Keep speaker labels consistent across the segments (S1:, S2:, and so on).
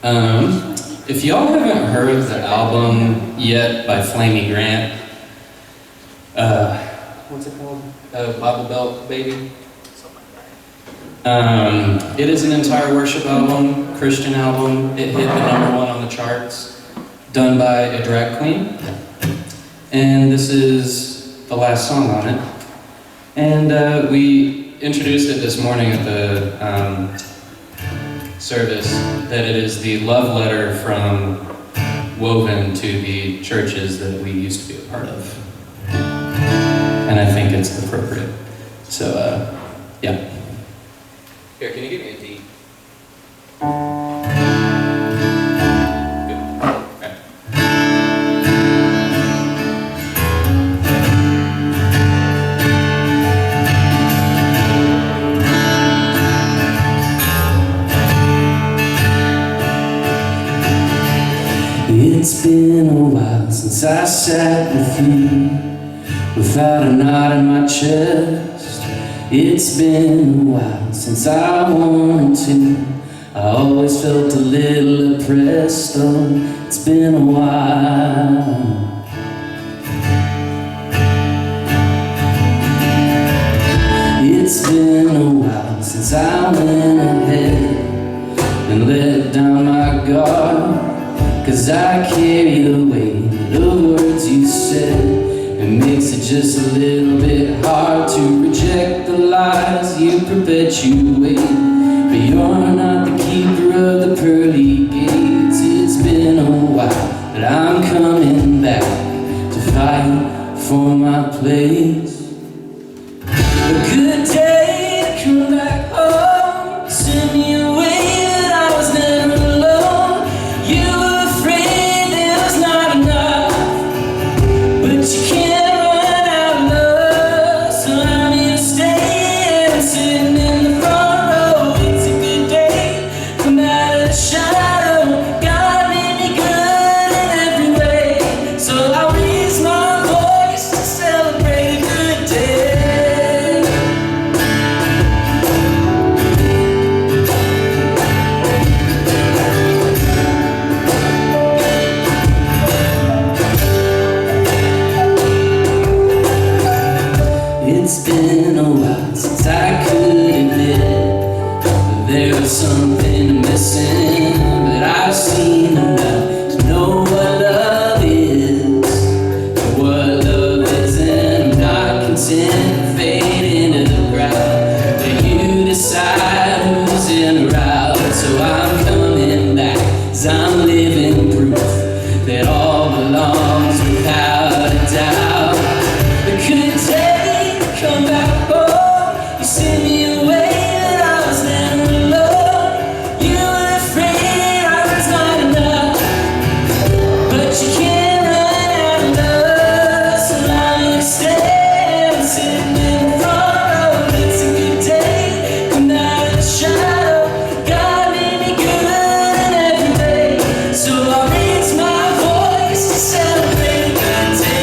S1: If y'all haven't heard the album yet by Flamy, what's it called? Bible Belt Baby? It is an entire worship album, Christian album. It hit the #1 on the charts, done by a drag queen. And this is the last song on it. And we introduced it this morning at the service, that it is the love letter from Woven to the churches that we used to be a part of. And I think it's appropriate. So, yeah. Here, can you give me a D? Good. Okay. It's been a while since I sat with you, without a knot in my chest. It's been a while since I wanted to. I always felt a little oppressed, though. It's been a while. It's been a while since I went ahead and let down my guard, 'cause I carry the weight of words you said. It makes it just a little bit hard to reject the lies you perpetuate. But you're not the keeper of the pearly gates. It's been a while, but I'm coming back to fight for my place. A good day to come back home, send me away, but I was never alone. You were afraid there was not enough, but you can't. It's been a while since I could admit that there was something missing, but I've seen enough to know what love is and what love isn't. I'm not content to fade into the crowd, but you decide who's in the route. So I'm coming back, 'cause I'm living proof that all belongs without a doubt. It could take, come back home, you send me away, but I was never alone. You were afraid I was not enough, but you can't run out of love, so now you stay. I'm sitting in the front row, it's a good day, come out of the shadow. God made me good in every way, so I'll raise my voice to celebrate a good day.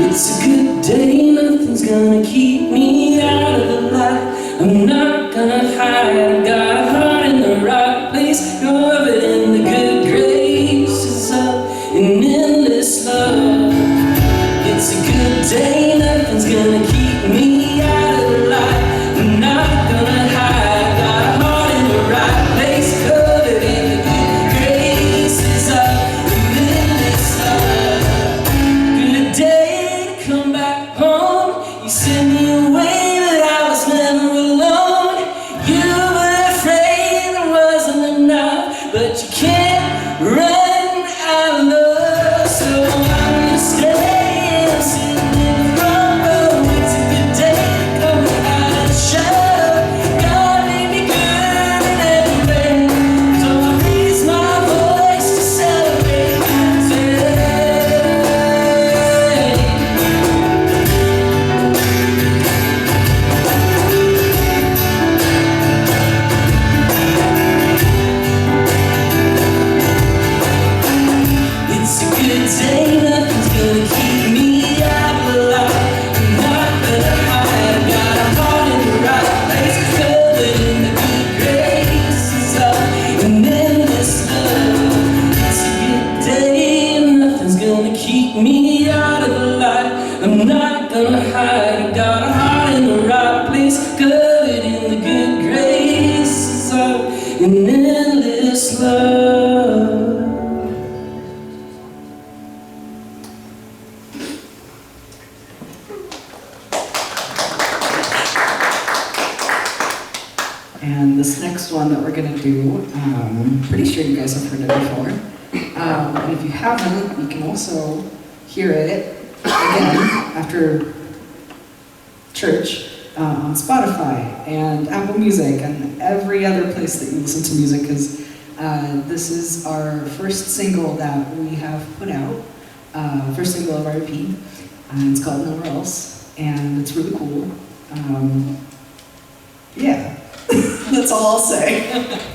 S1: It's a good day, nothing's gonna keep me out of the light. I'm not gonna hide, I got a heart in the right place, covered in the good graces of an endless love. It's a good day, nothing's gonna keep me out of the light. I'm not gonna hide, got a heart in the right place, covered in the good graces of an endless love. Good day to come back home, you sent me away, but I was never alone. You were afraid there wasn't enough, but you can't run out of love, so I'm gonna stay. I'm sitting in the front row, it's a good day to come out of the shadow. God made me good in every way, so I raise my voice to celebrate a good day.
S2: And this next one that we're going to do, I'm pretty sure you guys have heard it before. And if you haven't, you can also hear it again after church on Spotify and Apple Music and every other place that you listen to music, because this is our first single that we have put out, first single of our EP, and it's called Nowhere Else, and it's really cool. Yeah, that's all I'll say.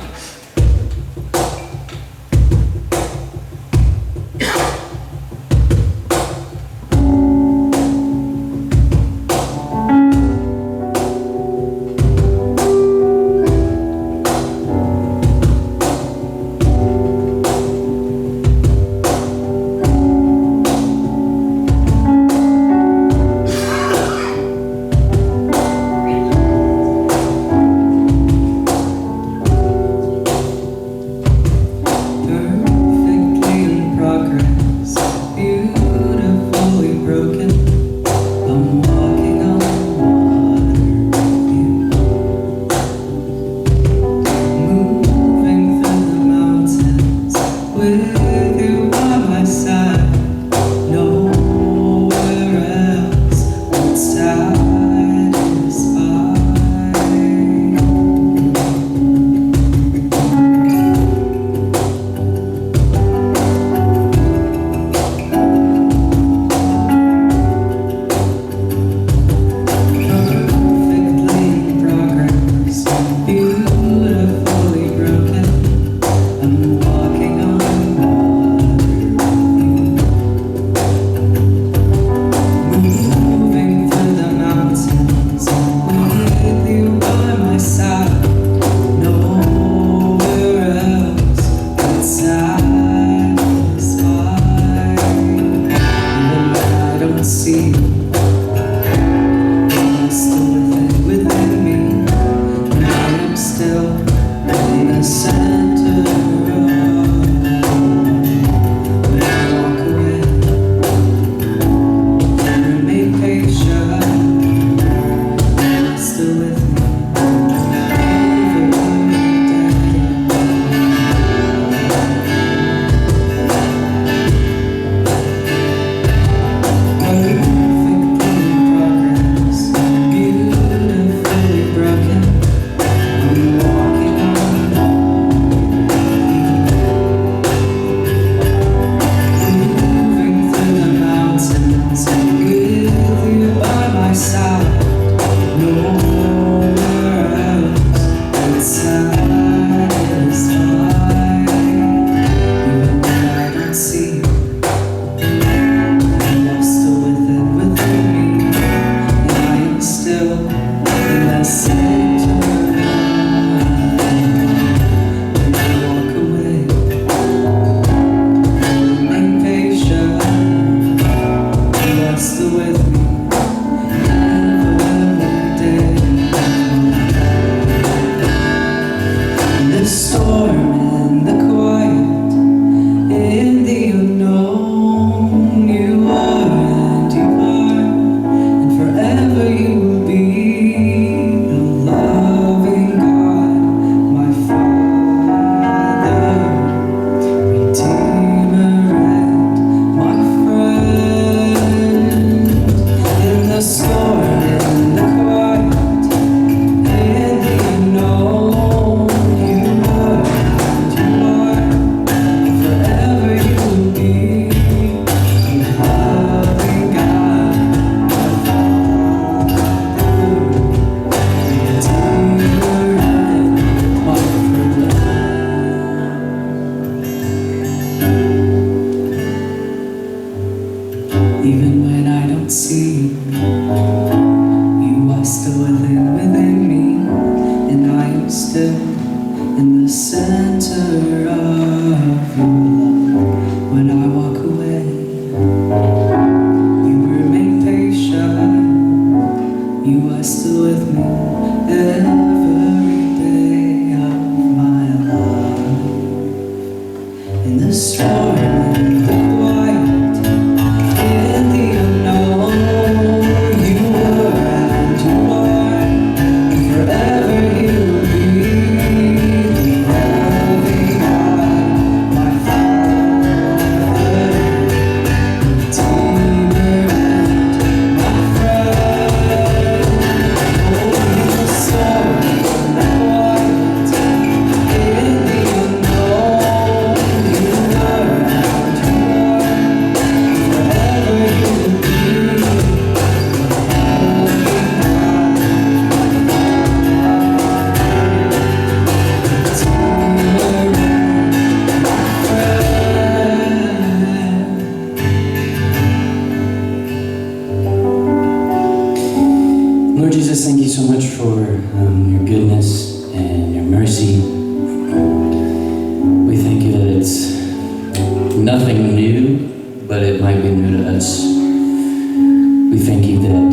S1: Forever you will be. Lord Jesus, thank you so much for your goodness and your mercy. We thank you that it's nothing new, but it might be new to us. We thank you that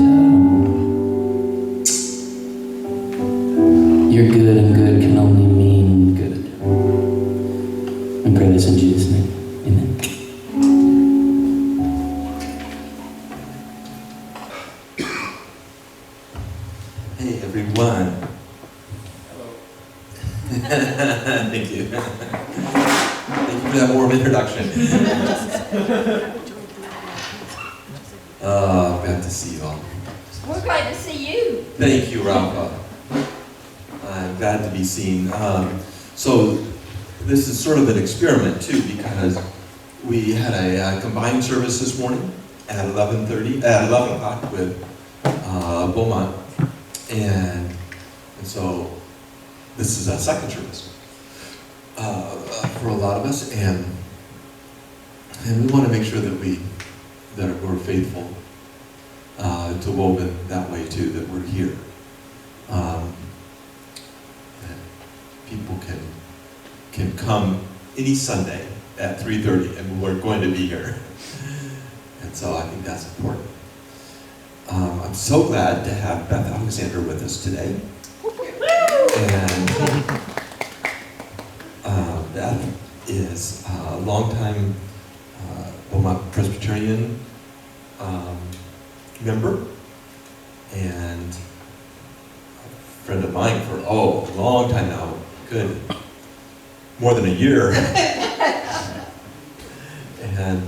S1: you're good, and good can only mean good. I pray this in Jesus' name. Amen.
S3: Hey everyone. Hello. Thank you. Thank you for that warm introduction. Glad to see you all.
S4: We're glad to see you.
S3: Thank you, Rafa. I'm glad to be seen. So this is sort of an experiment too, because we had a combined service this morning at 11 o'clock with Beaumont, and so this is a second service for a lot of us, and we want to make sure that we're faithful to Woven that way too, that we're here. That people can come any Sunday at 3:30, and we're going to be here. And so I think that's important. I'm so glad to have Beth Alexander with us today. And Beth is a longtime Beaumont Presbyterian member and a friend of mine for a long time now. Good, more than a year. And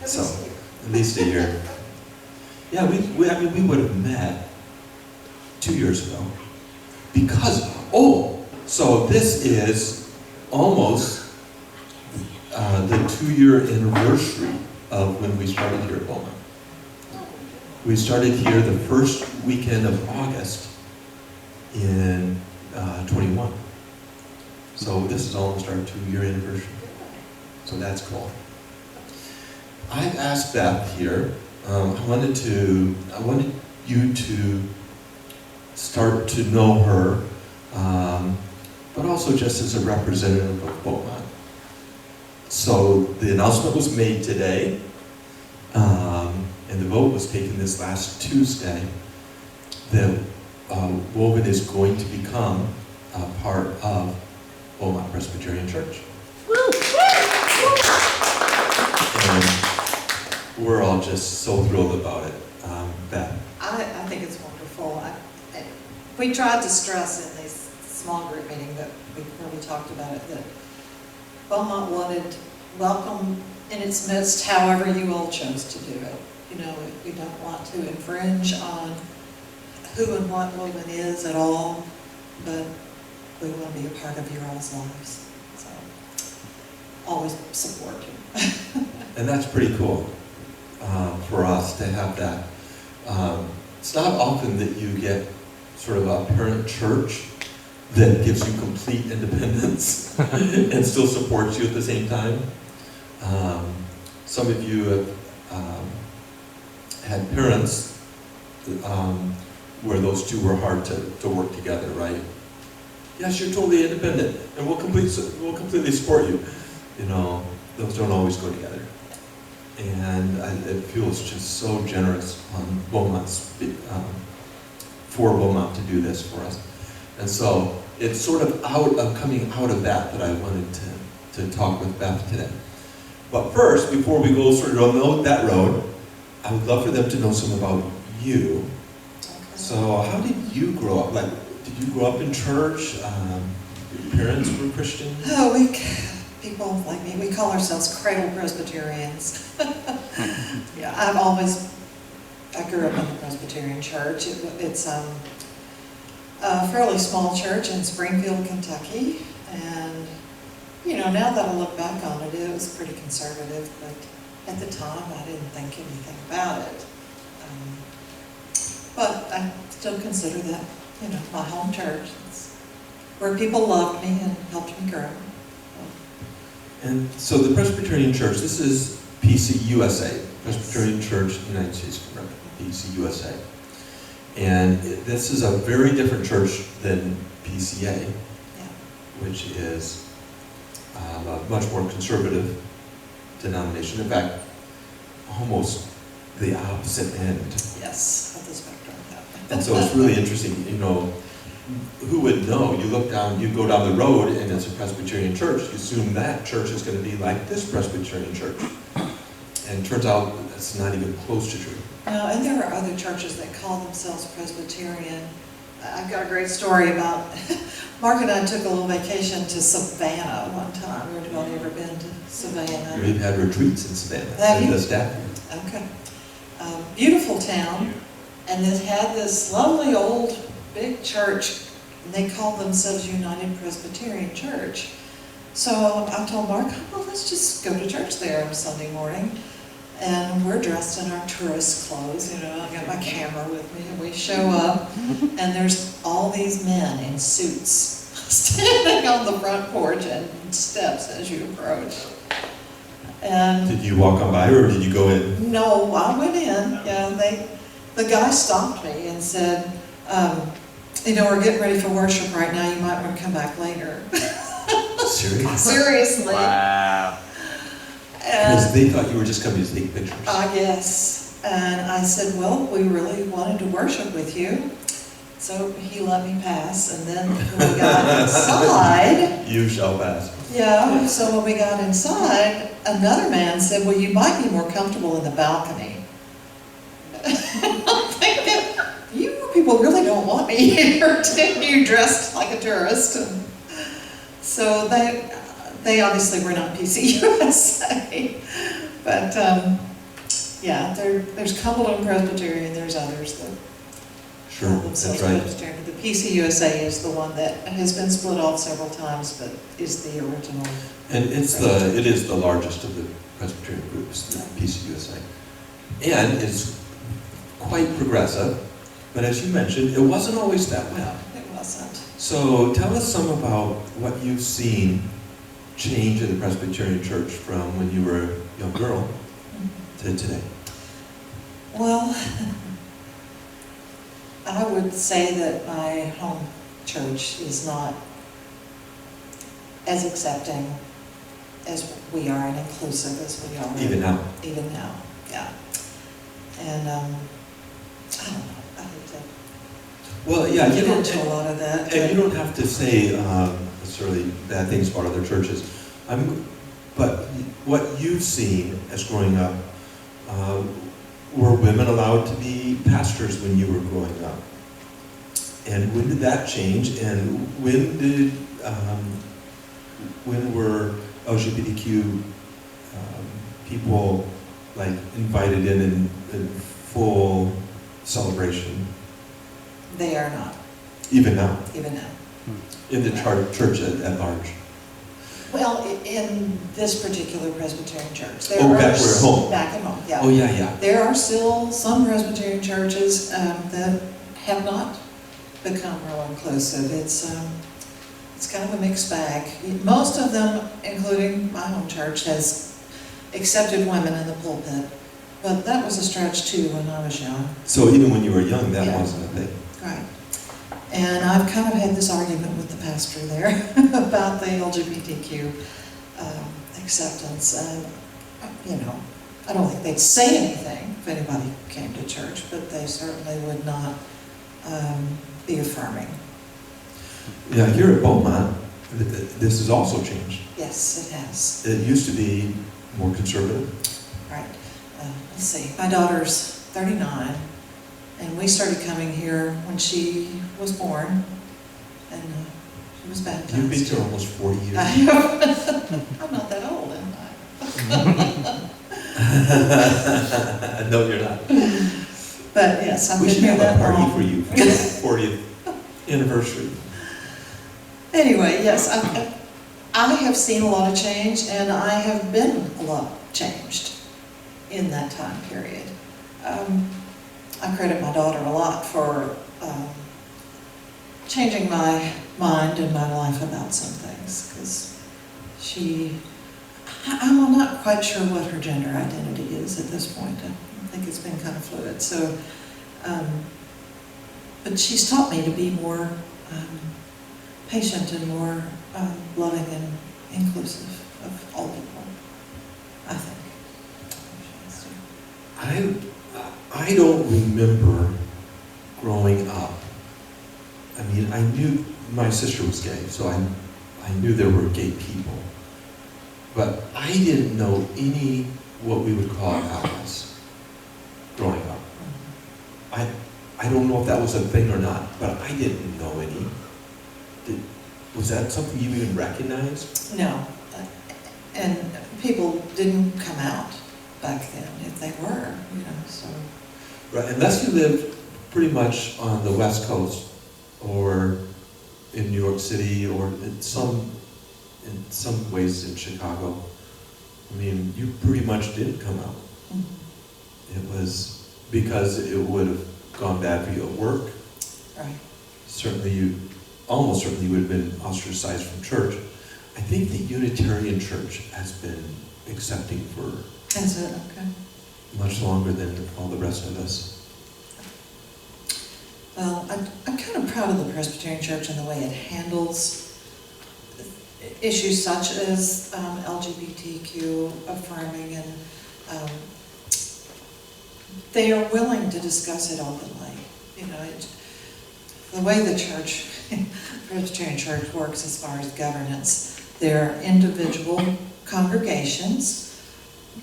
S3: so at least a year. Yeah, we would have met 2 years ago because, so this is almost the 2-year anniversary of when we started here at Beaumont. We started here the first weekend of August in 21. So this is almost our 2-year anniversary. So that's cool. I've asked Beth here, I wanted you to start to know her, but also just as a representative of Beaumont. So the announcement was made today, and the vote was taken this last Tuesday, that Woven is going to become a part of Beaumont Presbyterian Church. And we're all just so thrilled about it. Beth?
S5: I think it's wonderful. We tried to stress in this small group meeting that we really talked about it, that Beaumont wanted welcome in its midst however you all chose to do it. You know, we don't want to infringe on who and what Woven is at all, but we want to be a part of your all's lives. So, always support you.
S3: And that's pretty cool for us to have that. It's not often that you get sort of a parent church that gives you complete independence and still supports you at the same time. Some of you have had parents where those two were hard to work together, right? Yes, you're totally independent, and we'll completely support you. You know, those don't always go together. And it feels just so generous on Beaumont's, for Beaumont to do this for us. And so it's sort of coming out of that I wanted to talk with Beth today. But first, before we go sort of on that road, I would love for them to know some about you.
S5: Okay.
S3: So how did you grow up? Like, did you grow up in church? Your parents were Christian?
S5: Oh, people like me, we call ourselves cradle Presbyterians. Yeah, I grew up in the Presbyterian Church. It's a fairly small church in Springfield, Kentucky, and you know, now that I look back on it, it was pretty conservative, but at the time I didn't think anything about it. But I still consider that, you know, my home church. It's where people loved me and helped me grow.
S3: And so the Presbyterian Church, this is PC USA, Presbyterian Church, United States of America, PC USA. And this is a very different church than PCA,
S5: Yeah.
S3: which is a much more conservative denomination. In fact, almost the opposite end.
S5: Yes, of the spectrum, yeah.
S3: And so it's really interesting, you know, who would know? You look down, you go down the road and it's a Presbyterian church. You assume that church is going to be like this Presbyterian church. And it turns out that's not even close to true.
S5: No, and there are other churches that call themselves Presbyterian. I've got a great story about, Mark and I took a little vacation to Savannah one time. We've only ever been to Savannah.
S3: We've had retreats in Savannah.
S5: Have you?
S3: The staff.
S5: Okay. Beautiful town, and it had this lovely old big church, and they called themselves United Presbyterian Church. So I told Mark, well, let's just go to church there on Sunday morning. And we're dressed in our tourist clothes, you know, I got my camera with me, and we show up, and there's all these men in suits standing on the front porch and steps as you approach. And
S3: Did you walk on by or did you go in?
S5: no, I went in, yeah, the guy stopped me and said, you know, we're getting ready for worship right now, you might want to come back later.
S3: Seriously?
S5: Seriously.
S6: Wow.
S3: Because
S5: And
S3: they thought you were just coming to take pictures.
S5: yes, and I said, well, we really wanted to worship with you. So he let me pass, and then when we got inside,
S3: You shall pass.
S5: yeah, so when we got inside, another man said, well, you might be more comfortable in the balcony. I'm thinking, you people really don't want me here, do you, dressed like a tourist? And so they obviously were not PCUSA, but yeah, there's Cumberland Presbyterian, there's others that
S3: Sure,
S5: call
S3: that's
S5: themselves
S3: right.
S5: Presbyterian. The PCUSA is the one that has been split off several times, but is the original.
S3: And it is the largest of the Presbyterian groups, the PCUSA. And it's quite progressive, but as you mentioned, it wasn't always that way.
S5: It wasn't.
S3: So tell us some about what you've seen change in the Presbyterian Church from when you were a young girl to today.
S5: Well, I would say that my home church is not as accepting as we are and inclusive as we are.
S3: Even now.
S5: Even now, yeah. And, I don't know, I hate to
S3: Well, yeah, you
S5: get
S3: don't,
S5: into a lot of that.
S3: and you don't have to say necessarily bad things about other churches. But what you've seen as growing up, were women allowed to be pastors when you were growing up? And when did that change? And when were LGBTQ people like invited in full celebration?
S5: They are not,
S3: Even now,
S5: even now.
S3: in the church at large.
S5: Well, in this particular Presbyterian church. There
S3: Oh,
S5: are
S3: back where at home.
S5: Back at home, yeah.
S3: Oh, yeah.
S5: There are still some Presbyterian churches that have not become real inclusive. It's kind of a mixed bag. Most of them, including my home church, has accepted women in the pulpit, but that was a stretch too when I was young.
S3: So even when you were young, that
S5: Yeah.
S3: wasn't a thing.
S5: Right. And I've kind of had this argument with the pastor there about the LGBTQ acceptance. And, you know, I don't think they'd say anything if anybody came to church, but they certainly would not be affirming.
S3: Yeah, here at Beaumont, this has also changed.
S5: Yes, it has.
S3: It used to be more conservative.
S5: Right. Let's see. My daughter's 39, and we started coming here when she was born, and she was baptized.
S3: You've been here almost 40 years.
S5: I'm not that old, am I?
S3: No, you're not.
S5: But yes, I've
S3: We
S5: been
S3: should
S5: here
S3: have
S5: that
S3: a party
S5: long.
S3: for you for your 40th anniversary.
S5: Anyway, yes, I have seen a lot of change, and I have been a lot changed in that time period. I credit my daughter a lot for changing my mind and my life about some things, because I'm not quite sure what her gender identity is at this point. I think it's been kind of fluid. So but she's taught me to be more patient and more loving and inclusive of all people, I think.
S3: I don't remember growing up. I mean, I knew my sister was gay, so I knew there were gay people. But I didn't know any, what we would call allies growing up. I don't know if that was a thing or not, but I didn't know any. Was that something you even recognized?
S5: No, and people didn't come out back then, if they were, so.
S3: Right, unless you lived pretty much on the West Coast or in New York City or in some ways in Chicago. I mean, you pretty much didn't come out.
S5: Mm-hmm.
S3: It was because it would have gone bad for you at work.
S5: Right.
S3: Almost certainly you would have been ostracized from church. I think the Unitarian Church has been accepting for
S5: Is it? Okay.
S3: much longer than all the rest of us.
S5: Well, I'm kind of proud of the Presbyterian Church and the way it handles issues such as LGBTQ affirming, and they are willing to discuss it openly. The way the church, Presbyterian Church works as far as governance, their individual congregations,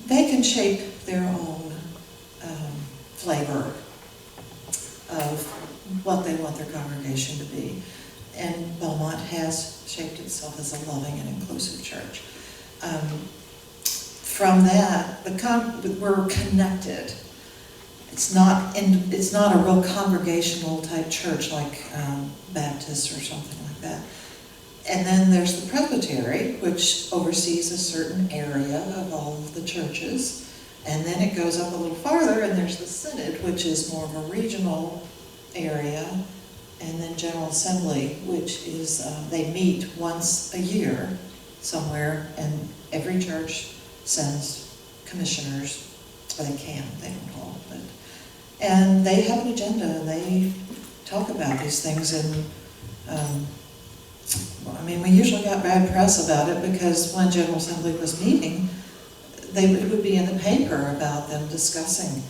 S5: they can shape their own flavor of what they want their congregation to be. And Beaumont has shaped itself as a loving and inclusive church. From that, we're connected. It's not a real congregational type church like Baptist or something like that. And then there's the presbytery, which oversees a certain area of all of the churches. And then it goes up a little farther, and there's the synod, which is more of a regional area. And then General Assembly, which is, they meet once a year somewhere, and every church sends commissioners, or they don't all, but. And they have an agenda, and they talk about these things, and we usually got bad press about it because when General Assembly was meeting, it would be in the paper about them discussing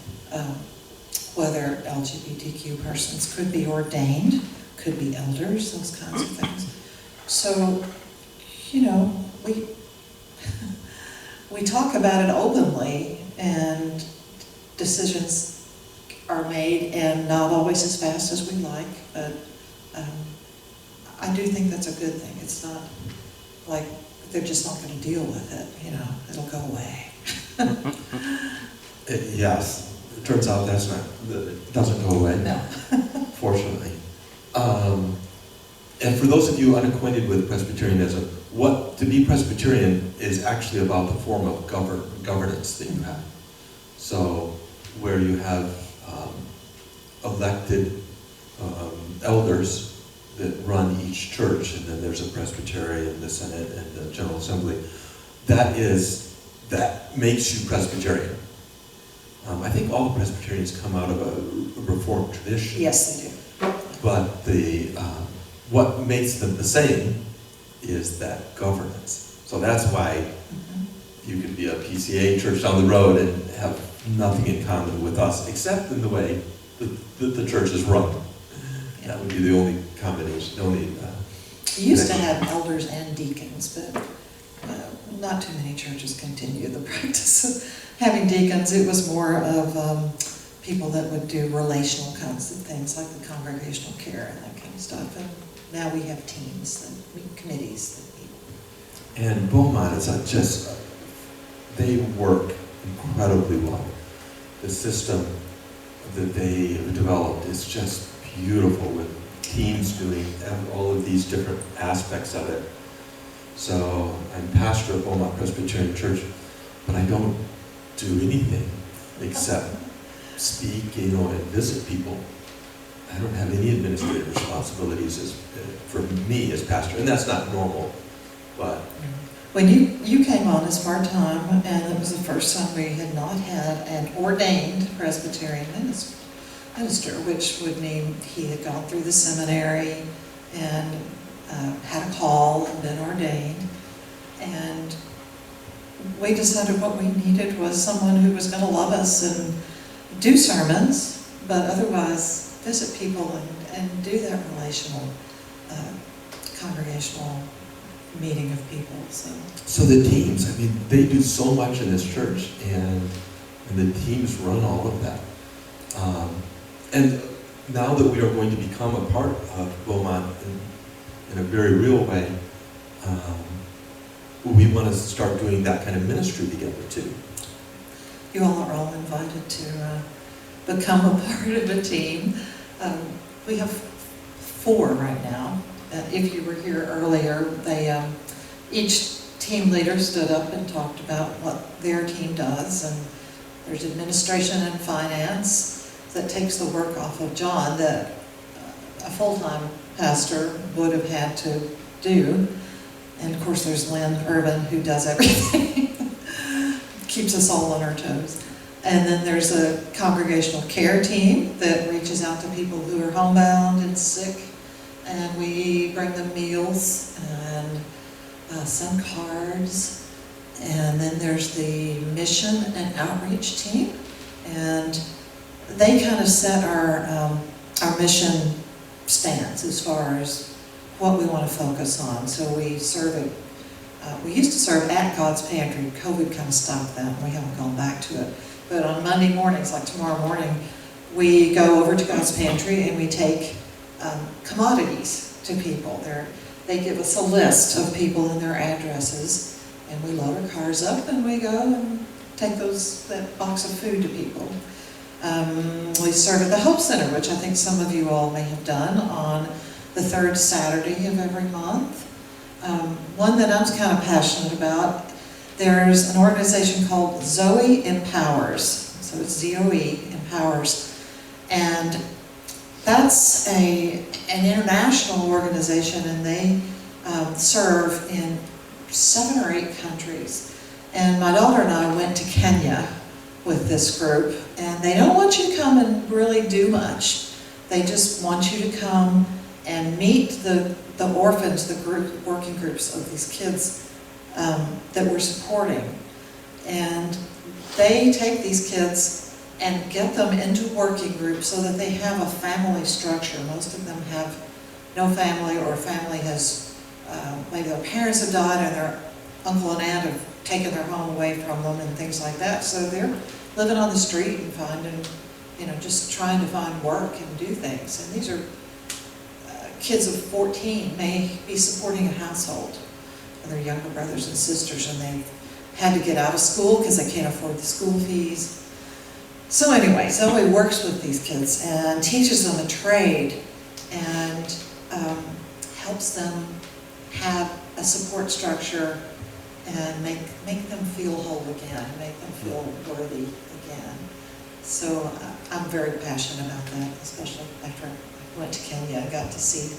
S5: whether LGBTQ persons could be ordained, could be elders, those kinds of things. So, we talk about it openly, and decisions are made, and not always as fast as we like, but I do think that's a good thing. It's not like they're just not going to deal with it, it'll go away.
S3: Yes, it turns out it doesn't go away.
S5: No.
S3: Fortunately. And for those of you unacquainted with Presbyterianism, to be Presbyterian is actually about the form of governance that you have. So where you have elected elders that run each church, and then there's a presbytery and the Senate and the General Assembly. That makes you Presbyterian. I think all the Presbyterians come out of a Reformed tradition.
S5: Yes, they do.
S3: But what makes them the same is that governance. So that's why you can be a PCA church down the road and have nothing in common with us, except in the way that the church is run. That would be the only combination,
S5: You used to have elders and deacons, but not too many churches continue the practice of having deacons. It was more of people that would do relational kinds of things, like the congregational care and that kind of stuff. And now we have teams, committees that meet.
S3: And Beaumont is they work incredibly well. The system that they have developed is just beautiful, with teams doing all of these different aspects of it. So I'm pastor of Beaumont Presbyterian Church, but I don't do anything except speak, and visit people. I don't have any administrative responsibilities for me as pastor, and that's not normal. But
S5: when you came on as part-time, and it was the first time we had not had an ordained Presbyterian minister, minister, which would mean he had gone through the seminary and had a call and been ordained. And we decided what we needed was someone who was going to love us and do sermons, but otherwise visit people and do that relational, congregational meeting of people.
S3: So the teams, I mean, they do so much in this church, and the teams run all of that. And now that we are going to become a part of Beaumont in a very real way, we want to start doing that kind of ministry together too.
S5: You all are all invited to become a part of a team. We have 4 right now. If you were here earlier, each team leader stood up and talked about what their team does, and there's administration and finance that takes the work off of John that a full-time pastor would have had to do. And of course there's Lynn Urban, who does everything, keeps us all on our toes. And then there's a congregational care team that reaches out to people who are homebound and sick, and we bring them meals and send cards. And then there's the mission and outreach team, and they kind of set our mission stance as far as what we want to focus on. So we serve we used to serve at God's Pantry. COVID kind of stopped that, and we haven't gone back to it. But on Monday mornings, like tomorrow morning, we go over to God's Pantry and we take commodities to people. They give us a list of people and their addresses, and we load our cars up and we go and take that box of food to people. We serve at the Hope Center, which I think some of you all may have done, on the 3rd Saturday of every month. One that I'm kind of passionate about, there's an organization called Zoe Empowers. So it's ZOE, Empowers. And that's an international organization, and they serve in 7 or 8 countries. And my daughter and I went to Kenya with this group, and they don't want you to come and really do much. They just want you to come and meet the orphans, the working groups of these kids that we're supporting. And they take these kids and get them into working groups so that they have a family structure. Most of them have no family, or family has, maybe their parents have died and their uncle and aunt have taken their home away from them and things like that. So they're living on the street and finding, just trying to find work and do things. And these are kids of 14 may be supporting a household, and their younger brothers and sisters, and they've had to get out of school because they can't afford the school fees. So anyway, Zoe works with these kids and teaches them a trade and helps them have a support structure and make them feel whole again, make them feel worthy again. So I'm very passionate about that, especially after I went to Kenya and got to see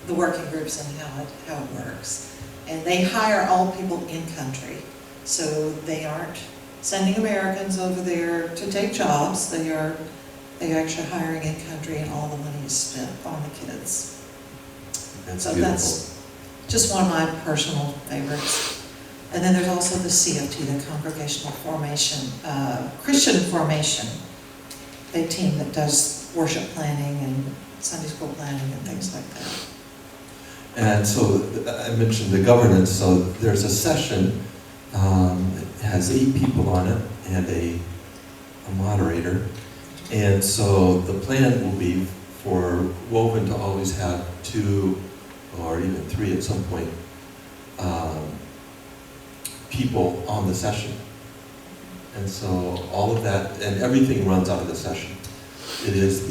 S5: the working groups and how it works. And they hire all people in country, so they aren't sending Americans over there to take jobs. They're actually hiring in country, and all the money is spent on the kids.
S3: That's
S5: So
S3: beautiful.
S5: that's just one of my personal favorites. And then there's also the CFT, the Congregational Formation, Christian Formation, a team that does worship planning and Sunday school planning and things like that.
S3: And so I mentioned the governance, so there's a session, it has 8 people on it and a moderator. And so the plan will be for Woven to always have 2 or even 3 at some point people on the session. And so all of that, and everything runs out of the session. It is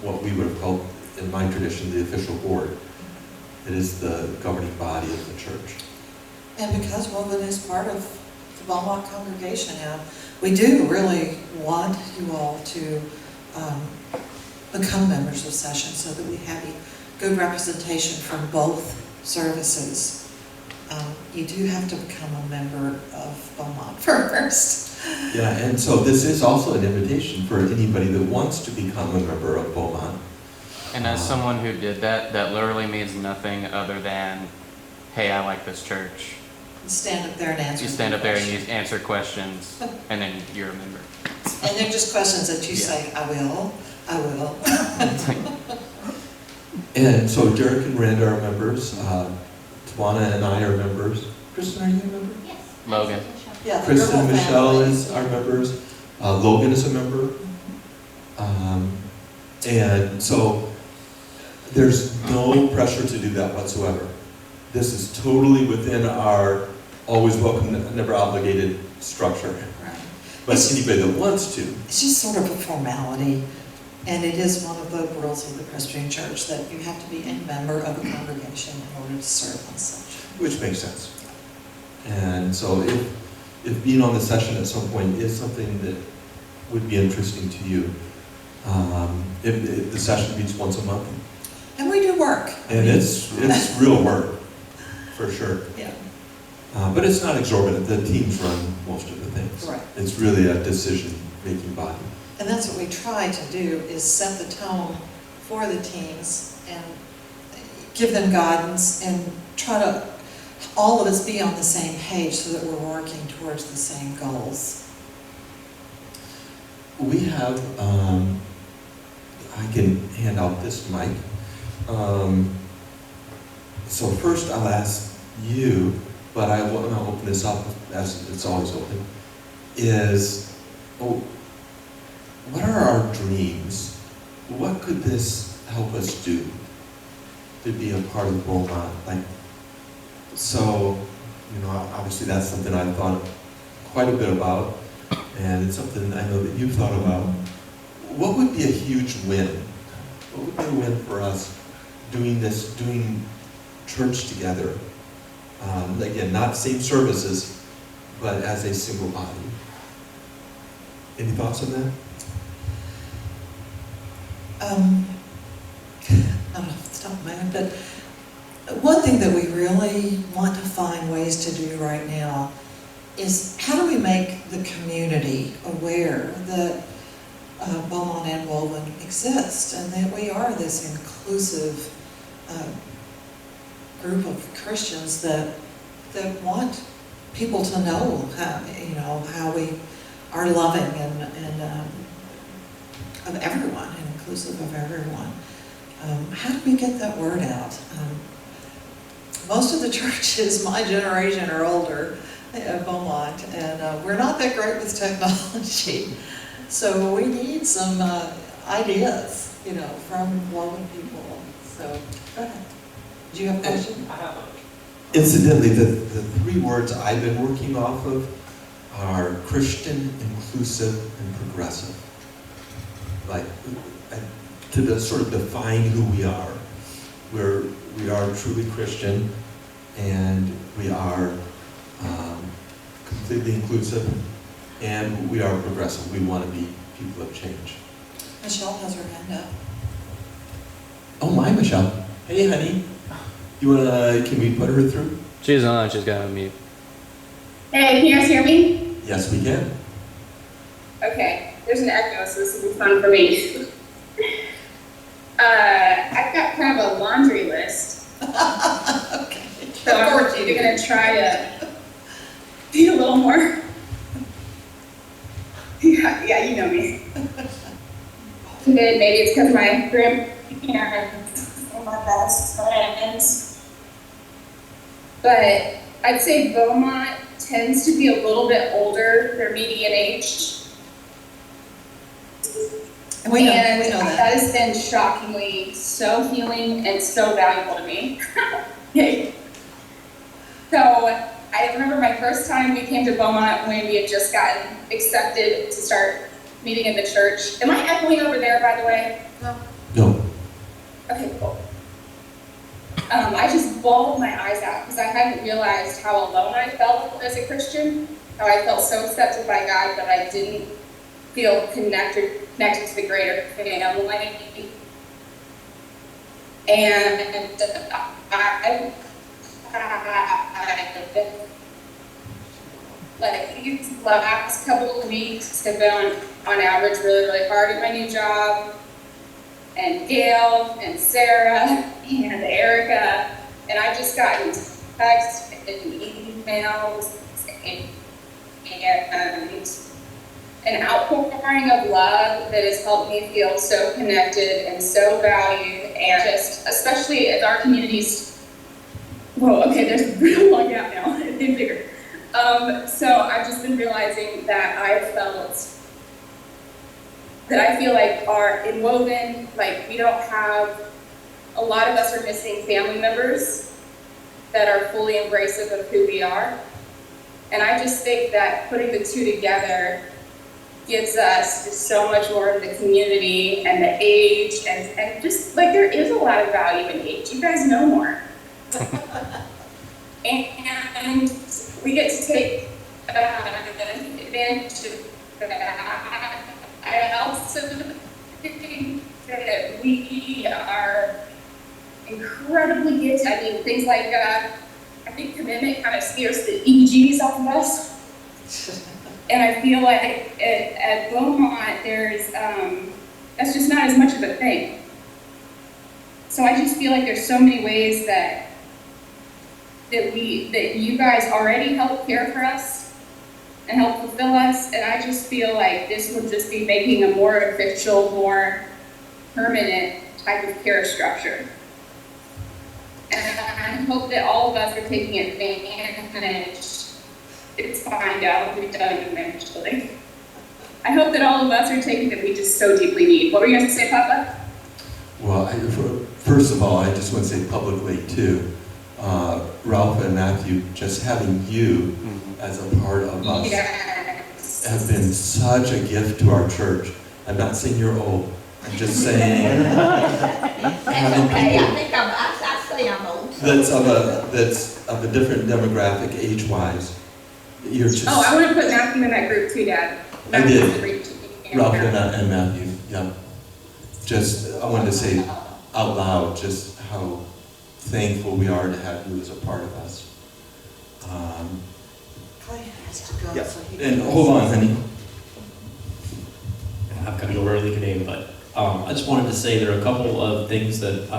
S3: what we would have called, in my tradition, the official board. It is the governing body of the church.
S5: And because Woven is part of the Beaumont congregation now, we do really want you all to become members of Session so that we have a good representation from both services. you do have to become a member of Beaumont first.
S3: Yeah, and so this is also an invitation for anybody that wants to become a member of Beaumont.
S6: And as someone who did that, that literally means nothing other than, hey, I like this church.
S5: You stand up there and answer.
S6: You stand up there and you
S5: questions.
S6: answer questions, and then you're a member.
S5: And they're just questions that you
S6: Yeah.
S5: say, I will.
S3: And so Derek and Randa are members, Tawana and I are members. Kristen, are you a member?
S4: Yes.
S6: Logan.
S5: Yeah, the
S3: Kristen and
S5: Gribble
S3: Michelle
S5: family.
S3: is our members. Logan is a member. And so there's no pressure to do that whatsoever. This is totally within our always welcome, never obligated structure.
S5: Right.
S3: But anybody that wants to,
S5: It's just sort of a formality, and it is one of the rules of the Presbyterian Church that you have to be a member of a congregation in order to serve on such.
S3: which makes sense. And so if being on the session at some point is something that would be interesting to you, if the session meets once a month,
S5: And we do work.
S3: and it's real work, for sure.
S5: Yeah,
S3: But it's not exorbitant, the teams run most of the things.
S5: right.
S3: It's really a decision-making body.
S5: And that's what we try to do, is set the tone for the teams and give them guidance and try to, all of us be on the same page so that we're working towards the same goals.
S3: We have, I can hand out this mic. So first I'll ask you, but I want to open this up, as it's always open, is, what are our dreams? What could this help us do to be a part of Beaumont? Like, so, obviously that's something I've thought quite a bit about, and it's something I know that you've thought about. What would be a huge win? What would be a win for us doing this, doing church together? Again, not same services, but as a single body. Any thoughts on that?
S5: I don't know off the top of my head, but one thing that we really want to find ways to do right now is how do we make the community aware that Beaumont and Woven exist and that we are this inclusive group of Christians that want people to know how we are loving and of everyone and inclusive of everyone. How do we get that word out? Most of the churches my generation or older at Beaumont, and we're not that great with technology. So we need some ideas, from Woven people. So, go ahead. Do you have a question?
S3: Incidentally, the three words I've been working off of are Christian, inclusive, and progressive. Like, to sort of define who we are. We are truly Christian, and we are completely inclusive, and we are progressive. We want to be people of change.
S5: Michelle has her hand up.
S3: Oh, my Michelle. Hey, honey. Can we put her through?
S6: She's on, she's got to mute.
S7: Hey, can you guys hear me?
S3: Yes, we can.
S7: Okay, there's an echo, so this will be fun for me. I've got kind of a laundry list,
S5: Okay.
S7: so I'm going to try to be a little more. Yeah, you know me. Maybe it's because my grandparents are my best friends. But I'd say Beaumont tends to be a little bit older, their median age.
S5: And we know
S7: And
S5: that.
S7: that has been shockingly so healing and so valuable to me. So I remember my first time we came to Beaumont when we had just gotten accepted to start meeting in the church. Am I echoing over there, by the way?
S3: No.
S7: Okay, cool. I just bawled my eyes out because I hadn't realized how alone I felt as a Christian, how I felt so accepted by God, but I didn't feel connected to the greater family. And I like these last couple of weeks have been on average really hard at my new job. And Gail and Sarah and Erica, and I've just gotten texts and emails and an outpouring of love that has helped me feel so connected and so valued, and just especially as our communities. Whoa, okay, there's a real long gap now. It's getting bigger. So I've just been realizing that I feel like are inwoven, like we don't have, a lot of us are missing family members that are fully embracive of who we are. And I just think that putting the two together gives us just so much more of the community and the age, and just like there is a lot of value in age. You guys know more. And we get to take advantage of that. I also think that we are incredibly gifted. I mean, things like, I think commitment kind of scares the EGs off of us. And I feel like at Beaumont, there's, that's just not as much of a thing. So I just feel like there's so many ways that you guys already help care for us and help fulfill us, and I just feel like this will just be making a more official, more permanent type of care structure. And I hope that all of us are taking advantage. It's fine, I'll be done eventually. I hope that all of us are taking that we just so deeply need. What were you going to say, Papa?
S3: Well, first of all, I just want to say publicly too, Ralph and Matthew, just having you as a part of us have been such a gift to our church. I'm not saying you're old. I'm just saying having
S4: Okay, I
S3: people
S4: think I'm old.
S3: that's of a different demographic age-wise. You're just.
S7: Oh, I want to put Matthew in that group too, Dad.
S3: I did. Ralph and Matthew, yeah. Just, I wanted to say out loud just how thankful we are to have you as a part of us.
S5: Clay has to go,
S3: Yeah.
S5: so he
S3: And
S5: can-
S3: hold on, honey.
S8: I've got to go early today, but I just wanted to say there are a couple of things that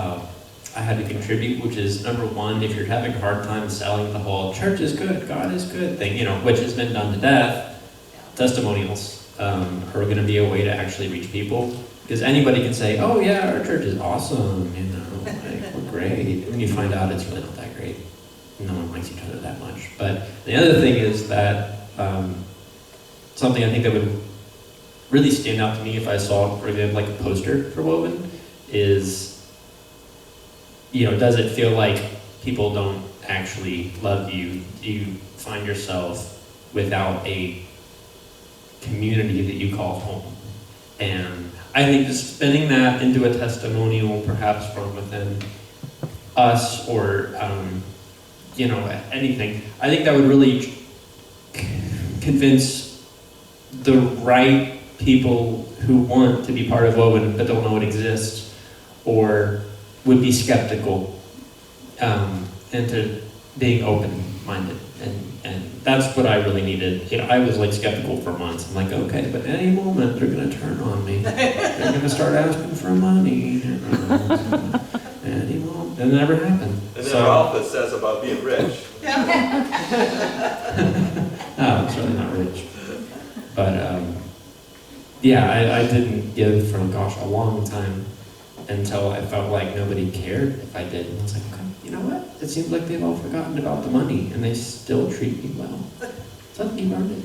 S8: I had to contribute, which is number one, if you're having a hard time selling the whole church is good, God is good thing, which has been done to death, testimonials are going to be a way to actually reach people. Because anybody can say, oh yeah, our church is awesome, like, we're great. And when you find out it's really not that great. No one likes each other that much. But the other thing is that something I think that would really stand out to me if I saw, for example, like a poster for Woven is, does it feel like people don't actually love you? Do you find yourself without a community that you call home? And I think just spinning that into a testimonial, perhaps from within us or, anything, I think that would really convince the right people who want to be part of Woven but don't know it exists or would be skeptical into being open-minded. And that's what I really needed. I was like skeptical for months. I'm like, okay, but any moment they're going to turn on me. They're going to start asking for money. Any moment. And it never happened.
S3: And then Ralph says about being rich.
S8: No, it's really not rich. But I didn't give for, a long time until I felt like nobody cared if I did. And I was like, okay, you know what? It seems like they've all forgotten about the money and they still treat me well. So you earned it.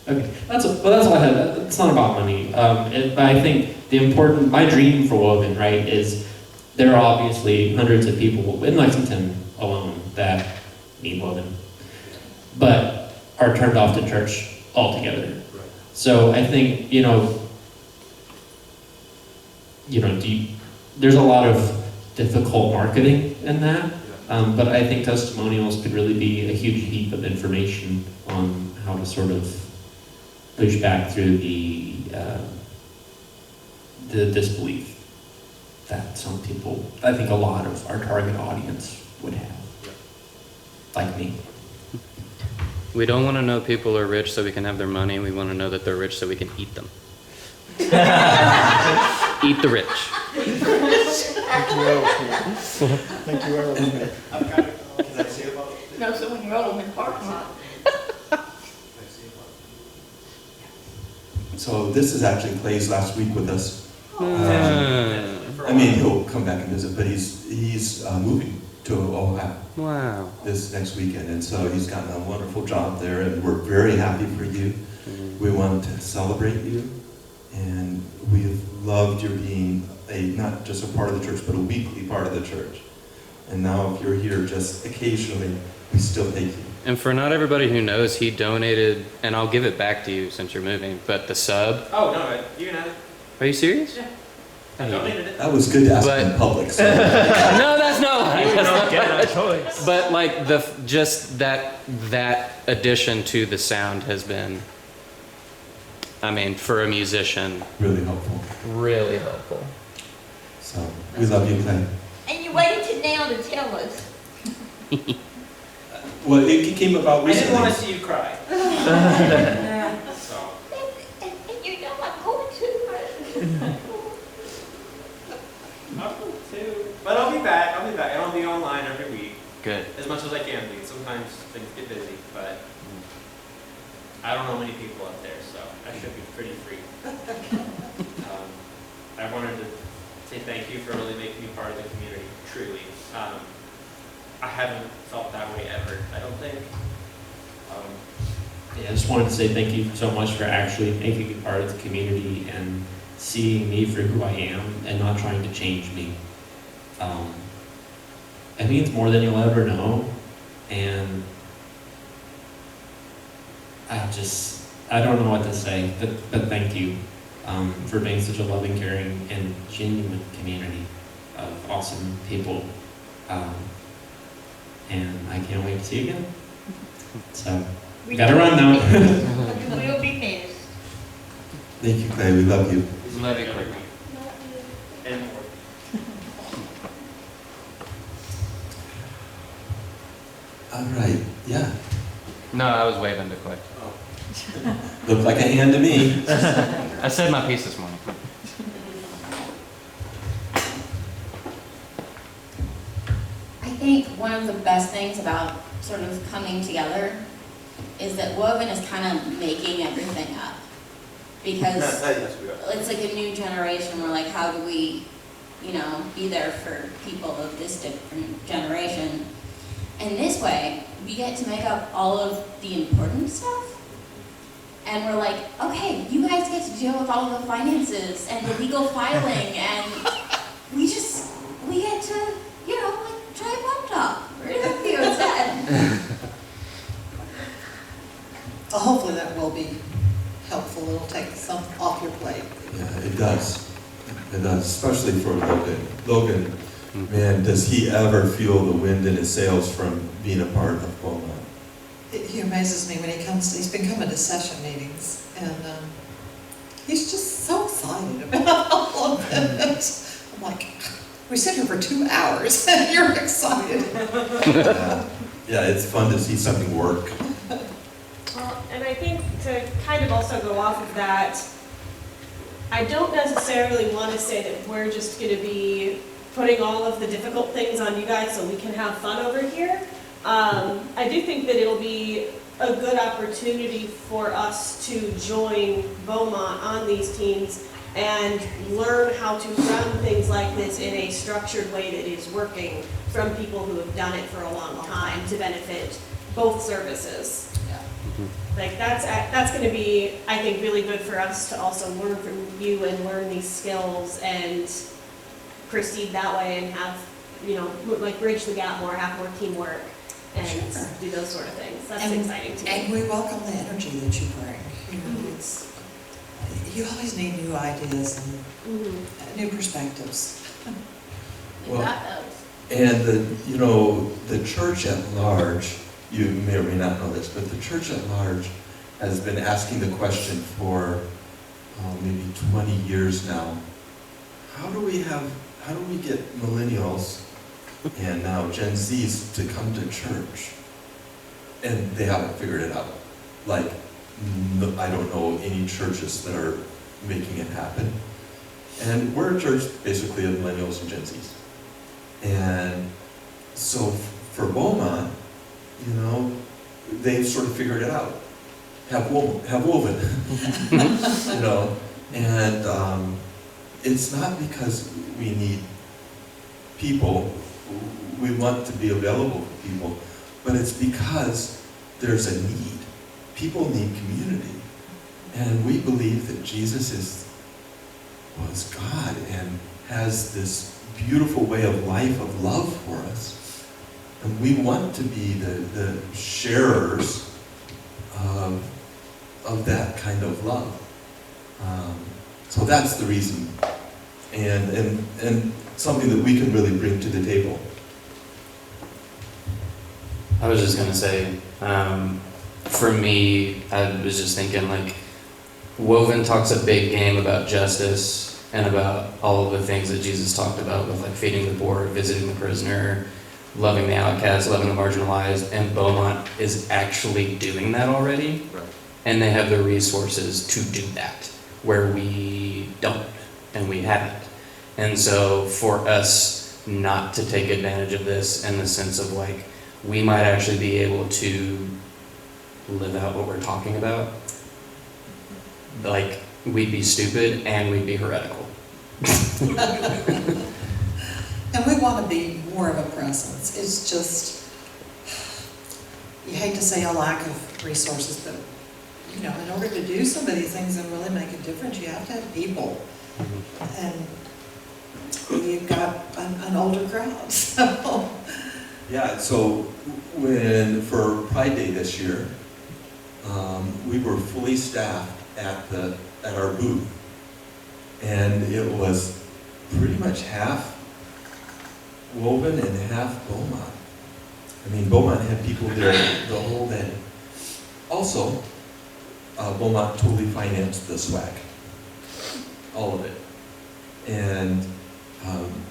S8: Yeah. Okay, that's all I had. It's not about money. But I think my dream for Woven, right, is there are obviously hundreds of people in Lexington alone that need Woven, but are turned off to church altogether. So I think, there's a lot of difficult marketing in that, but I think testimonials could really be a huge heap of information on how to sort of push back through the disbelief that some people, I think a lot of our target audience would have. like me.
S6: We don't want to know people are rich so we can have their money. We want to know that they're rich so we can eat them. Eat the rich.
S9: Thank you, Errol.
S3: Can I say about it?
S4: No, so when you roll them in the parking lot.
S3: So this is actually Clay's last week with us.
S6: Ah,
S3: I mean, he'll come back and visit, but he's moving to Ohio
S6: wow.
S3: this next weekend, and so he's gotten a wonderful job there, and we're very happy for you. We want to celebrate you, and we have loved your being not just a part of the church, but a weekly part of the church. And now if you're here just occasionally, we still thank you.
S6: And for not everybody who knows, he donated, and I'll give it back to you since you're moving, but the sub.
S10: Oh, no, you can have it.
S6: Are you serious?
S10: Yeah. I donated it.
S3: That was good to ask
S6: But-
S3: in public. So.
S6: No, that's not.
S9: You
S6: That's
S9: don't
S6: not
S9: get a choice.
S6: But like just that addition to the sound has been, I mean, for a musician,
S3: Really helpful.
S6: really helpful.
S3: So we love you, Clay.
S4: And you waited till now to tell us.
S3: Well, it came about
S10: I
S3: recently.
S10: didn't want to see you cry. So,
S4: And you know I'm going to.
S10: I'll go too. But I'll be back. And I'll be online every week.
S6: Good.
S10: As much as I can be. Sometimes things get busy, but I don't know many people up there, so I should be pretty free. I wanted to say thank you for really making me part of the community, truly. I haven't felt that way ever, I don't think.
S8: Yeah, I just wanted to say thank you so much for actually making me part of the community and seeing me for who I am and not trying to change me. It means more than you'll ever know, and I don't know what to say, but thank you for being such a loving, caring, and genuine community of awesome people. And I can't wait to see you again. So, gotta run now.
S4: You will be missed.
S3: Thank you, Clay. We love you.
S6: Love you, Clay.
S10: And more.
S3: All right. Yeah.
S6: No, I was waving to Clay.
S3: Looked like a hand to me.
S6: I said my piece this morning.
S11: I think one of the best things about sort of coming together is that Woven is kind of making everything up. Because
S10: Yes, we are.
S11: it's like a new generation. We're like, how do we, be there for people of this different generation? And this way, we get to make up all of the important stuff. And we're like, okay, you guys get to deal with all of the finances and the legal filing, and we get to, like, try a pop top. We're gonna have to go instead.
S5: Hopefully that will be helpful. It'll take some off your plate.
S3: Yeah, it does. It does, especially for Logan. Logan, man, does he ever feel the wind in his sails from being a part of Beaumont?
S5: He amazes me when he comes. He's been coming to session meetings, and he's just so excited about all of it. I'm like, we sit here for 2 hours, and you're excited.
S3: Yeah, it's fun to see something work.
S12: Well, and I think to kind of also go off of that, I don't necessarily want to say that we're just going to be putting all of the difficult things on you guys so we can have fun over here. I do think that it'll be a good opportunity for us to join Beaumont on these teams and learn how to run things like this in a structured way that is working from people who have done it for a long time to benefit both services. Like that's going to be, I think, really good for us to also learn from you and learn these skills and proceed that way and have, like bridge the gap more, have more teamwork and do those sort of things. That's exciting to me.
S5: And we welcome the energy that you bring. You always need new ideas and new perspectives.
S11: We got those.
S3: And the church at large, you may or may not know this, but the church at large has been asking the question for maybe 20 years now. How do we get millennials and now Gen Zs to come to church? and they haven't figured it out. Like, I don't know any churches that are making it happen. And we're a church basically of millennials and Gen Zs. And so for Beaumont, you know, they've sort of figured it out. Have woven, you know. And it's not because we need people, we want to be available for people, but it's because there's a need. People need community. And we believe that Jesus was God and has this beautiful way of life, of love for us. And we want to be the sharers of that kind of love. So that's the reason. And something that we can really bring to the table.
S6: I was just gonna say, for me, I was just thinking like, Woven talks a big game about justice and about all of the things that Jesus talked about with like feeding the poor, visiting the prisoner, loving the outcast, loving the marginalized, and Beaumont is actually doing that already.
S3: Right.
S6: And they have the resources to do that, where we don't and we haven't. And so for us not to take advantage of this in the sense of like, we might actually be able to live out what we're talking about, like, we'd be stupid and we'd be heretical.
S5: And we want to be more of a presence. It's just, you hate to say a lack of resources, but, you know, in order to do some of these things and really make a difference, you have to have people. And you've got an older crowd, so.
S3: Yeah, so for Pride Day this year, we were fully staffed at our booth. And it was pretty much half Woven and half Beaumont. I mean, Beaumont had people there the whole day. Also, Beaumont totally financed the swag. All of it. And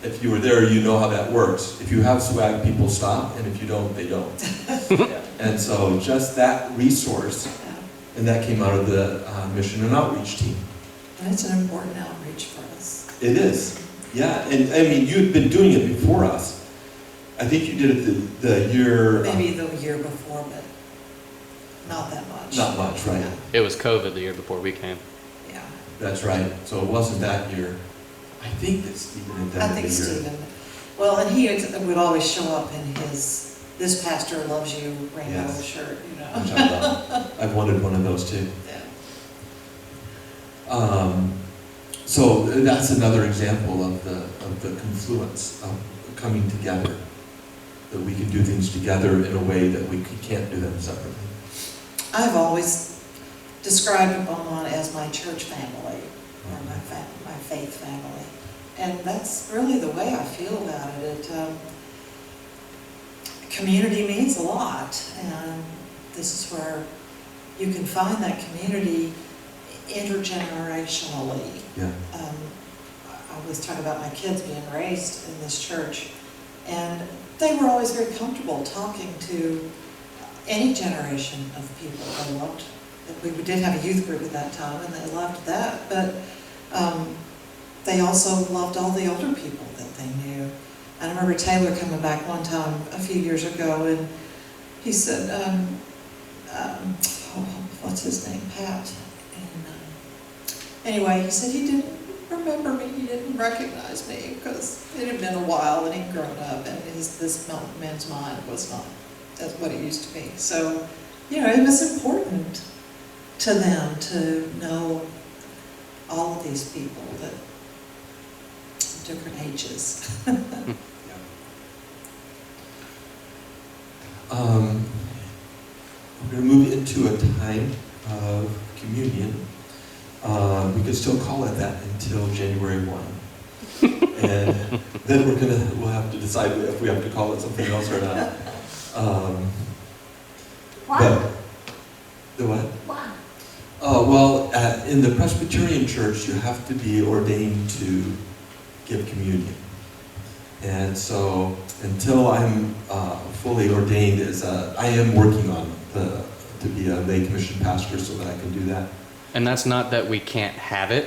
S3: if you were there, you know how that works. If you have swag, people stop, and if you don't, they don't. And so just that resource, and that came out of the mission and outreach team.
S5: And it's an important outreach for us.
S3: It is, yeah. And I mean, you'd been doing it before us. I think you did it the year...
S5: Maybe the year before, but not that much.
S3: Not much, right.
S6: It was COVID the year before we came.
S5: Yeah.
S3: That's right. So it wasn't that year. I think that Stephen had done
S5: I
S3: it
S5: think
S3: the year.
S5: Stephen, well, and he would always show up in his "This Pastor Loves You" rainbow
S3: Yes.
S5: shirt, you know.
S3: Which I love. I've wanted one of those too.
S5: Yeah.
S3: So that's another example of the confluence of coming together. That we can do things together in a way that we can't do them separately.
S5: I've always described Beaumont as my church family, or my faith family. And that's really the way I feel about it. Community means a lot, and this is where you can find that community intergenerationally.
S3: Yeah.
S5: I always talk about my kids being raised in this church, and they were always very comfortable talking to any generation of people. They loved, we did have a youth group at that time, and they loved that, but they also loved all the older people that they knew. I remember Taylor coming back one time a few years ago, and he said, what's his name, Pat? And anyway, he said he didn't remember me, he didn't recognize me, because it had been a while and he'd grown up, and this man's mind was not as what it used to be. So, you know, it was important to them to know all of these people that different ages.
S3: We're going to move into a time of communion. We can still call it that until January 1. And then we'll have to decide if we have to call it something else or not. But, the what?
S4: Why?
S3: Well, in the Presbyterian Church, you have to be ordained to give communion. And so, until I'm fully ordained I am working on to be a lay commission pastor so that I can do that.
S6: And that's not that we can't have it.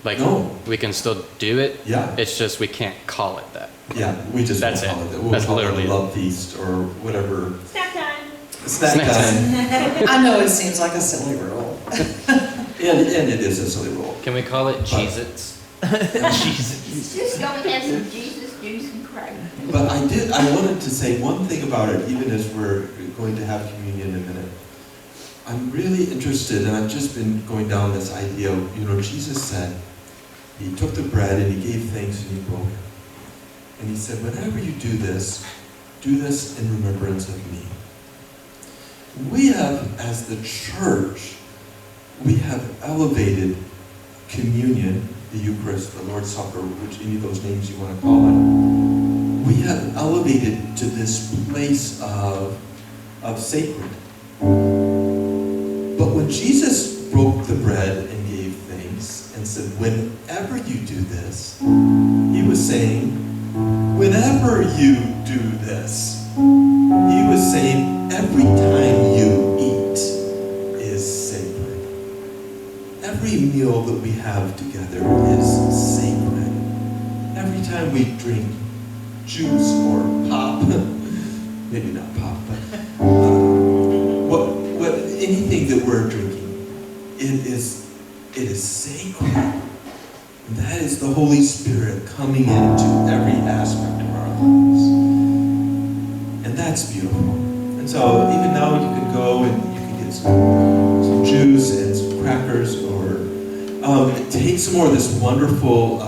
S6: Like,
S3: No.
S6: we can still do it.
S3: Yeah.
S6: It's just we can't call it that.
S3: Yeah, we just
S6: That's
S3: won't
S6: it.
S3: call it that. We'll
S6: That's
S3: call
S6: literally
S3: it
S6: it.
S3: a love feast or whatever.
S12: Snack time.
S3: Snack time.
S5: I know it seems like a silly rule.
S3: And it is a silly rule.
S6: Can we call it Cheez-Its?
S4: Just go and have some Jesus juice and crack.
S3: But I wanted to say one thing about it, even as we're going to have communion in a minute. I'm really interested, and I've just been going down this idea of, Jesus said, he took the bread and he gave thanks and he broke it. And he said, whenever you do this in remembrance of me. We have, as the church, we have elevated communion, the Eucharist, the Lord's Supper, which any of those names you want to call it. We have elevated to this place of sacred. But when Jesus broke the bread and gave thanks and said, whenever you do this, he was saying, whenever you do this, he was saying, every time you eat is sacred. Every meal that we have together is sacred. Every time we drink juice or pop, maybe not pop, but anything that we're drinking, it is sacred. And that is the Holy Spirit coming into every aspect of our lives. And that's beautiful. And so even now you can go and you can get some juice and some crackers, or take some more of this wonderful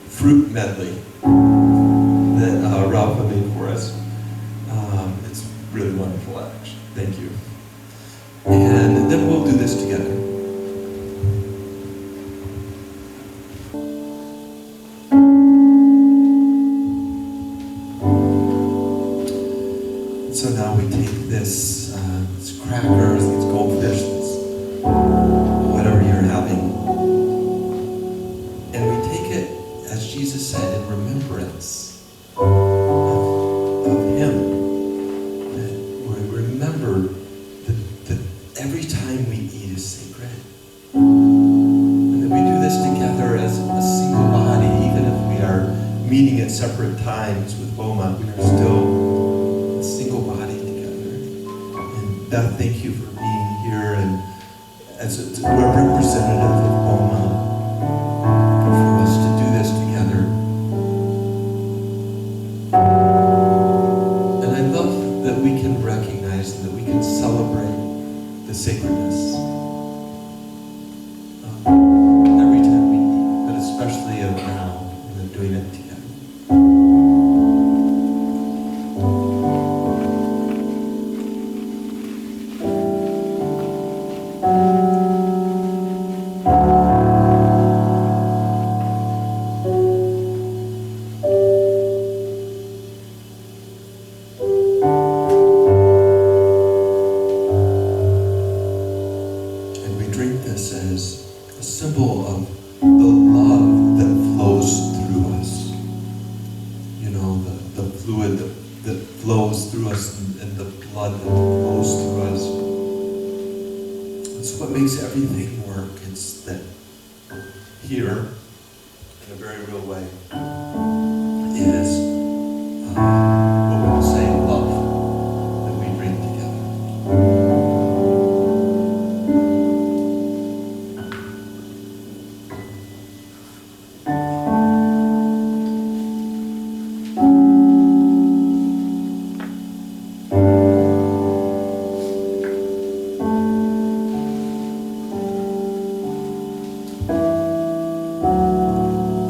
S3: fruit medley that Ralph made for us. It's really wonderful, actually. Thank you. And then we'll do this together. So now we take this crackers, these goldfish, whatever you're having, and we take it, as Jesus said, in remembrance of Him. That we remember that every time we eat is sacred. And that we do this together as a single body, even if we are meeting at separate times with Beaumont, we are still a single body together. And Beth, thank you for being here and as a representative of Beaumont, for us to do this together. And I love that we can recognize and that we can celebrate the sacredness of every time we eat, but especially of now and of doing it together. And we drink this as a symbol of the love that flows through us. You know, the fluid that flows through us and the blood that flows through us. It's what makes everything work. It's that here, in a very real way, is what we will say love that we drink together.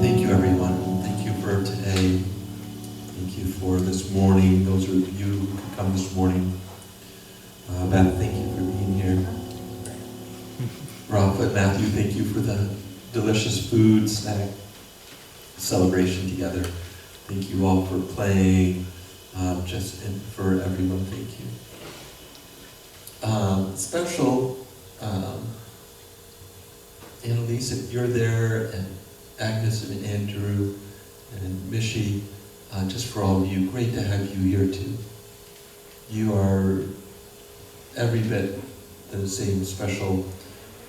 S3: Thank you, everyone. Thank you for today. Thank you for this morning. Those of you who could come this morning. Beth, thank you for being here. Ralph and Matthew, thank you for the delicious food, snack, celebration together. Thank you all for playing. And for everyone, thank you. Special, Annalise, if you're there, and Agnes and Andrew and Mishi, just for all of you, great to have you here too. You are every bit the same special,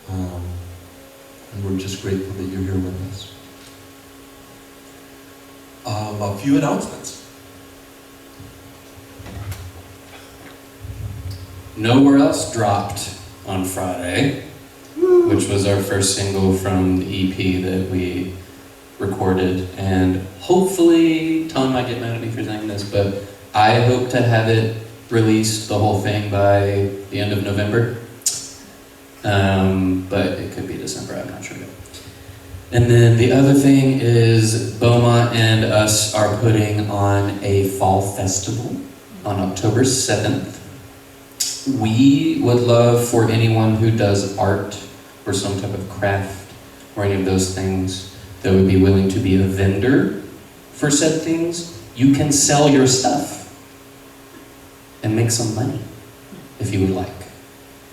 S3: and we're just grateful that you're here with us. A few announcements.
S6: Nowhere Else dropped on Friday, which was our first single from the EP that we recorded, and hopefully, Tom might get mad at me for saying this, but I hope to have it released, the whole thing, by the end of November. But it could be December, I'm not sure yet. And then the other thing is Beaumont and us are putting on a fall festival on October 7th. We would love for anyone who does art or some type of craft or any of those things that would be willing to be a vendor for said things. You can sell your stuff and make some money if you would like.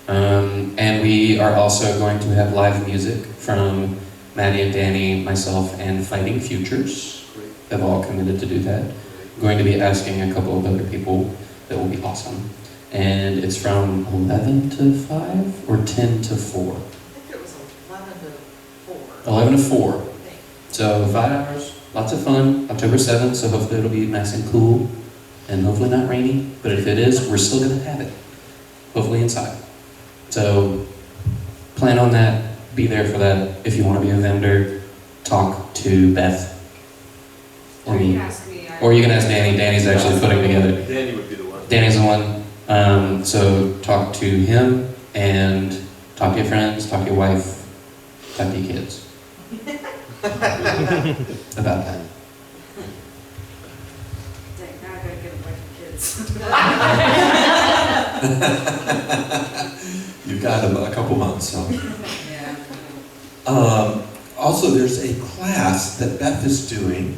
S6: And we are also going to have live music from Maddie and Dani, myself, and Fighting Futures. Have all committed to do that. I'm going to be asking a couple of other people that will be awesome. And it's from 11 to 5 or 10 to 4?
S5: I think it was 11 to 4.
S6: 11 to 4. So 5 hours, lots of fun. October 7th, so hopefully it'll be nice and cool. And hopefully not rainy. But if it is, we're still going to have it. Hopefully inside. So plan on that. Be there for that. If you want to be a vendor, talk to Beth or me. Or you can ask Dani. Dani's actually putting together.
S3: Dani would be the one.
S6: Dani's the one. So talk to him and talk to your friends, talk to your wife, talk to your kids about that.
S5: Dang, now I gotta get a bunch of kids.
S3: You've got a couple months, so.
S5: Yeah.
S3: Also, there's a class that Beth is doing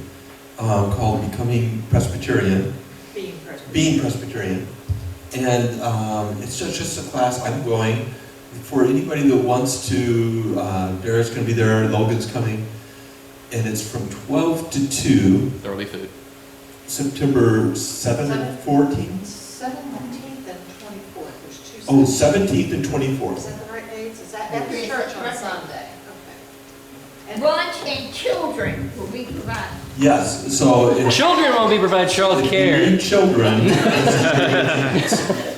S3: called Becoming Presbyterian. Being Presbyterian. And it's just a class I'm going. For anybody that wants to, Dara's going to be there, Logan's coming. And it's from 12 to 2.
S6: There'll be food.
S3: September 7th, 14th?
S5: 17th and 24th, there's 2
S3: Oh,
S5: Sundays.
S3: 17th and 24th.
S5: Is that the right dates? Is that at the church on Sunday? Okay.
S4: And lunch and children will be provided.
S3: Yes, so if
S9: Children won't be provided child
S3: you
S9: care.
S3: need children,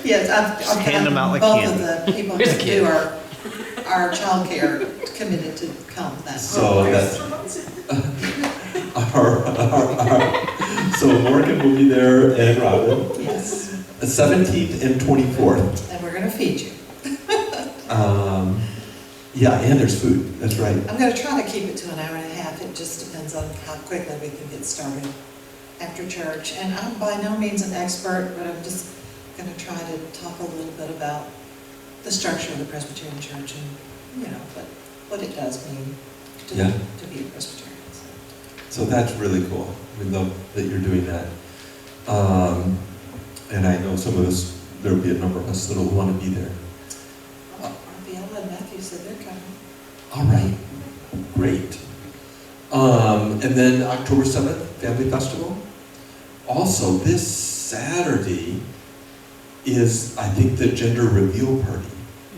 S5: Yes, I've
S9: hand them out like
S5: both
S9: candy.
S5: of the people
S9: Here's a
S5: that
S9: kid.
S5: do our childcare committed to come that.
S3: so that's, so Morgan will be there and Robin.
S5: Yes,
S3: The 17th and 24th.
S5: and we're gonna feed you.
S3: Yeah, and there's food, that's right.
S5: I'm gonna try to keep it to an hour and a half. It just depends on how quickly we can get started after church. And I'm by no means an expert, but I'm just gonna try to talk a little bit about the structure of the Presbyterian Church and, what it does mean to
S3: Yeah.
S5: to be a Presbyterian.
S3: So that's really cool. We love that you're doing that. And I know some of us, there'll be a number of us that will want to be there.
S5: Arbiella and Matthew said they're coming.
S3: All right, great. And then October 7th, Family Festival. Also, this Saturday is, I think, the gender reveal party.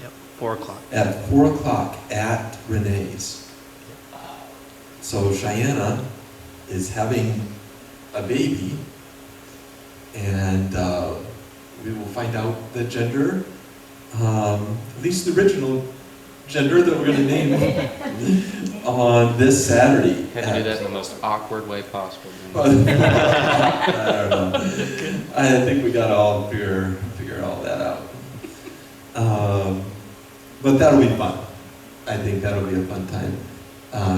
S9: Yep, 4 o'clock.
S3: At 4 o'clock at Renee's. So Cheyenne is having a baby, and we will find out the gender, at least the original gender that we're going to name on this Saturday.
S6: Had to do that in the most awkward way possible.
S3: I don't know. I think we got to all figure all that out. But that'll be fun. I think that'll be a fun time.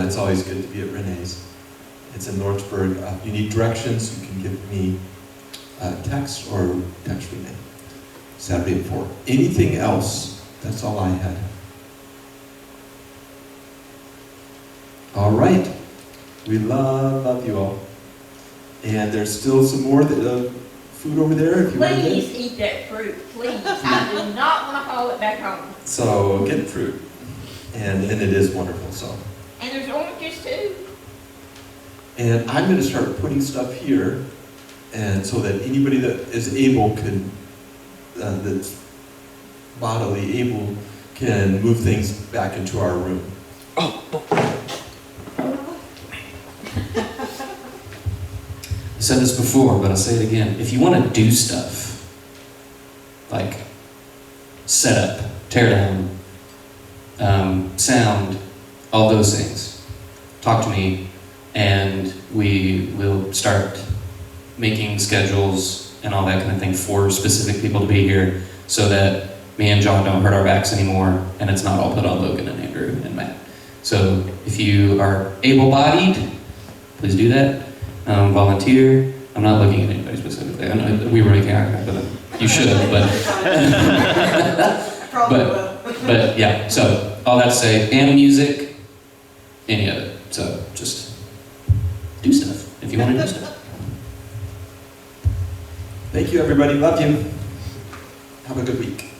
S3: It's always good to be at Renee's. It's in Northsburg. If you need directions, you can give me a text or text Renee. Saturday at 4. Anything else? That's all I had. All right. We love you all. And there's still some more food over there if you want to get.
S4: Please eat that fruit, please. I do not want to haul it back home.
S3: So get fruit. And it is wonderful. So.
S4: And there's oranges too.
S3: And I'm going to start putting stuff here, and so that anybody that is able can, that's bodily able can move things back into our room.
S6: I said this before, but I'll say it again. If you want to do stuff, like set up, tear down, sound, all those things, talk to me, and we will start making schedules and all that kind of thing for specific people to be here, so that me and John don't hurt our backs anymore, and it's not all put on Logan and Andrew and Matt. So if you are able-bodied, please do that. Volunteer. I'm not looking at anybody specifically. I know we were making eye contact with them. You should, but yeah. So all that to say, and music, any of it. So just do stuff if you want to do stuff.
S3: Thank you, everybody. Love you. Have a good week.